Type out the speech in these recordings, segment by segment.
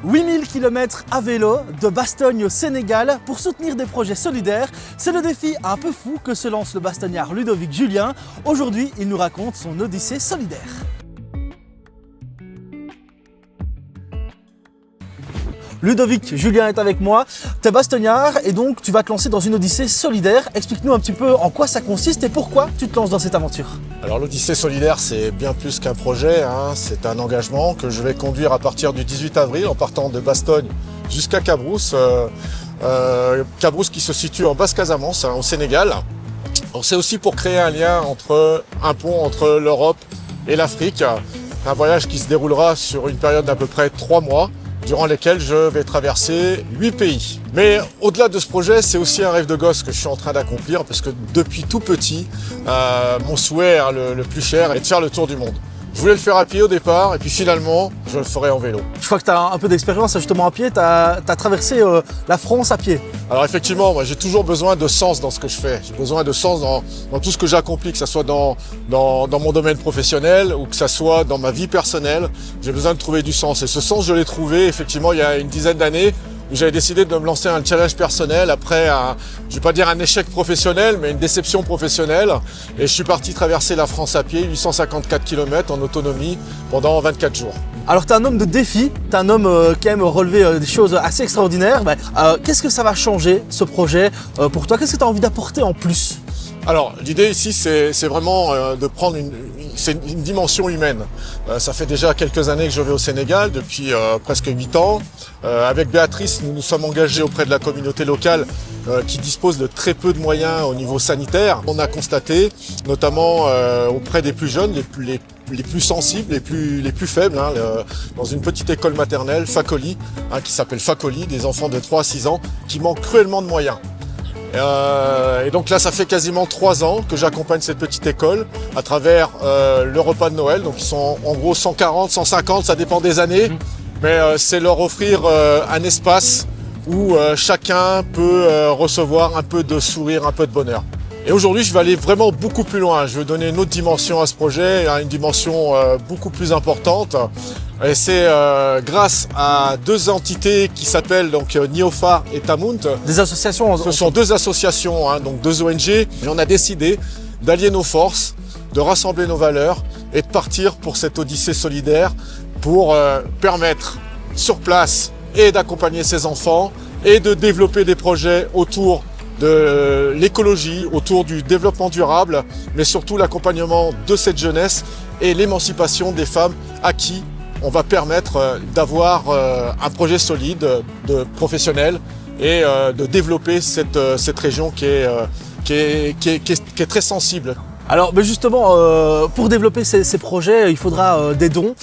8000 km à vélo de Bastogne au Sénégal pour soutenir des projets solidaires. C'est le défi un peu fou que se lance le bastognard Ludovic Julien. Aujourd'hui, il nous raconte son odyssée solidaire. Ludovic Julien est avec moi, tu es bastognard et donc tu vas te lancer dans une odyssée solidaire. Explique-nous un petit peu en quoi ça consiste et pourquoi tu te lances dans cette aventure. Alors l'Odyssée solidaire, c'est bien plus qu'un projet, c'est un engagement que je vais conduire à partir du 18 avril en partant de Bastogne jusqu'à Cabrousse. Cabrousse qui se situe en Basse-Casamance, au Sénégal. C'est aussi pour créer un pont entre l'Europe et l'Afrique. Un voyage qui se déroulera sur une période d'à peu près 3 mois. Durant lesquels je vais traverser 8 pays. Mais au-delà de ce projet, c'est aussi un rêve de gosse que je suis en train d'accomplir parce que depuis tout petit, mon souhait le plus cher est de faire le tour du monde. Je voulais le faire à pied au départ et puis finalement, je le ferai en vélo. Je crois que tu as un peu d'expérience justement à pied, tu as traversé la France à pied. Alors effectivement, moi j'ai toujours besoin de sens dans ce que je fais. J'ai besoin de sens dans tout ce que j'accomplis, que ce soit dans mon domaine professionnel ou que ce soit dans ma vie personnelle. J'ai besoin de trouver du sens. Et ce sens, je l'ai trouvé effectivement il y a une dizaine d'années où j'avais décidé de me lancer un challenge personnel après je vais pas dire un échec professionnel, mais une déception professionnelle. Et je suis parti traverser la France à pied, 854 km en autonomie pendant 24 jours. Alors tu es un homme de défi, tu es un homme qui aime relever des choses assez extraordinaires. Qu'est-ce que ça va changer ce projet pour toi? Qu'est-ce que tu as envie d'apporter en plus? Alors l'idée ici c'est vraiment de prendre une dimension humaine. Ça fait déjà quelques années que je vais au Sénégal, depuis presque 8 ans. Avec Béatrice, nous nous sommes engagés auprès de la communauté locale qui dispose de très peu de moyens au niveau sanitaire. On a constaté, notamment auprès des plus jeunes, les plus sensibles, les plus faibles, dans une petite école maternelle, Fakoli, qui s'appelle Fakoli, des enfants de 3 à 6 ans, qui manquent cruellement de moyens. Et donc là, ça fait quasiment 3 ans que j'accompagne cette petite école à travers le repas de Noël. Donc ils sont en gros 140, 150, ça dépend des années. Mais c'est leur offrir un espace où chacun peut recevoir un peu de sourire, un peu de bonheur. Et aujourd'hui, je vais aller vraiment beaucoup plus loin. Je vais donner une autre dimension à ce projet, une dimension beaucoup plus importante. Et c'est grâce à 2 entités qui s'appellent donc Niofar et Tamunt. Des associations. Ce sont 2 associations, donc 2 ONG. Et on a décidé d'allier nos forces, de rassembler nos valeurs et de partir pour cette odyssée solidaire pour permettre sur place et d'accompagner ces enfants et de développer des projets autour de l'écologie, autour du développement durable, mais surtout l'accompagnement de cette jeunesse et l'émancipation des femmes à qui on va permettre d'avoir un projet solide, professionnel et de développer cette région qui est très sensible. Alors justement, pour développer ces projets, il faudra des dons.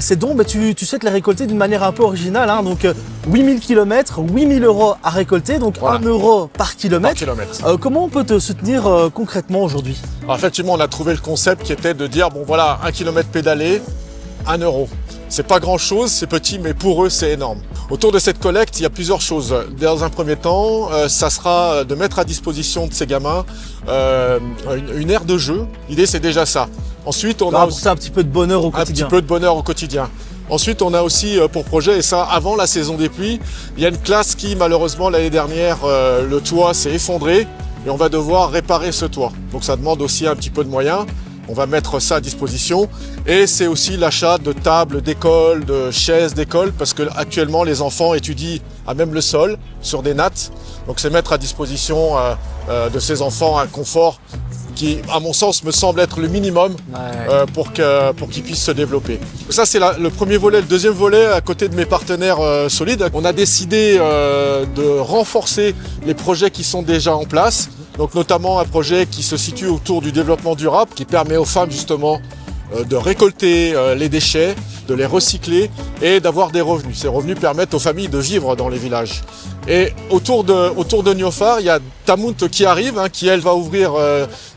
Ces dons, tu souhaites les récolter d'une manière un peu originale. Donc 8000 km, 8000 € à récolter, donc voilà. 1 € par kilomètre. Comment on peut te soutenir concrètement aujourd'hui? Alors effectivement, on a trouvé le concept qui était de dire, bon voilà, 1 km pédalé, 1 €. C'est pas grand chose, c'est petit, mais pour eux, c'est énorme. Autour de cette collecte, il y a plusieurs choses. Dans un premier temps, ça sera de mettre à disposition de ces gamins une aire de jeu. L'idée, c'est déjà ça. Ensuite, on a apporter un petit peu de bonheur au quotidien. Un petit peu de bonheur au quotidien. Ensuite, on a aussi pour projet, et ça avant la saison des pluies, il y a une classe qui, malheureusement, l'année dernière, le toit s'est effondré et on va devoir réparer ce toit. Donc ça demande aussi un petit peu de moyens. On va mettre ça à disposition et c'est aussi l'achat de tables d'école, de chaises d'école parce que actuellement les enfants étudient à même le sol sur des nattes. Donc c'est mettre à disposition de ces enfants un confort qui, à mon sens, me semble être le minimum pour qu'ils puissent se développer. Ça, c'est le premier volet. Le deuxième volet, à côté de mes partenaires solides, on a décidé de renforcer les projets qui sont déjà en place. Donc notamment un projet qui se situe autour du développement durable, qui permet aux femmes justement de récolter les déchets, de les recycler et d'avoir des revenus. Ces revenus permettent aux familles de vivre dans les villages. Et autour de Niofar, il y a Tamunt qui arrive, qui elle va ouvrir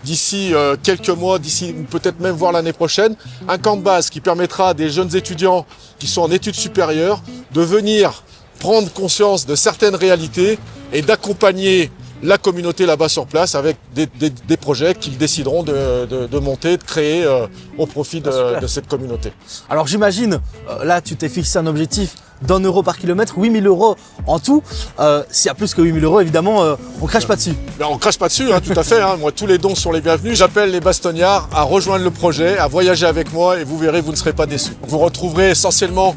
d'ici quelques mois, d'ici peut-être même voire l'année prochaine, un camp de base qui permettra à des jeunes étudiants qui sont en études supérieures de venir prendre conscience de certaines réalités et d'accompagner la communauté là-bas sur place avec des projets qu'ils décideront de monter, de créer au profit de cette communauté. Alors j'imagine, là tu t'es fixé un objectif d'1 € par kilomètre, 8 000 € en tout. S'il y a plus que 8 000 €, évidemment, on crache pas dessus. Ben, on crache pas dessus, hein, tout à fait. Hein. Moi, tous les dons sont les bienvenus. J'appelle les Bastognards à rejoindre le projet, à voyager avec moi et vous verrez, vous ne serez pas déçus. Vous retrouverez essentiellement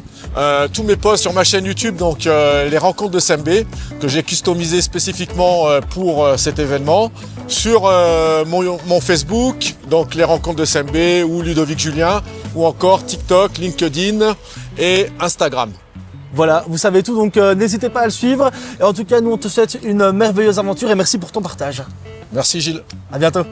tous mes posts sur ma chaîne YouTube, donc les rencontres de Sembé, que j'ai customisé spécifiquement pour cet événement. Sur mon Facebook, donc les rencontres de Sembé ou Ludovic Julien, ou encore TikTok, LinkedIn et Instagram. Voilà, vous savez tout, donc n'hésitez pas à le suivre. Et en tout cas, nous on te souhaite une merveilleuse aventure et merci pour ton partage. Merci Gilles. À bientôt.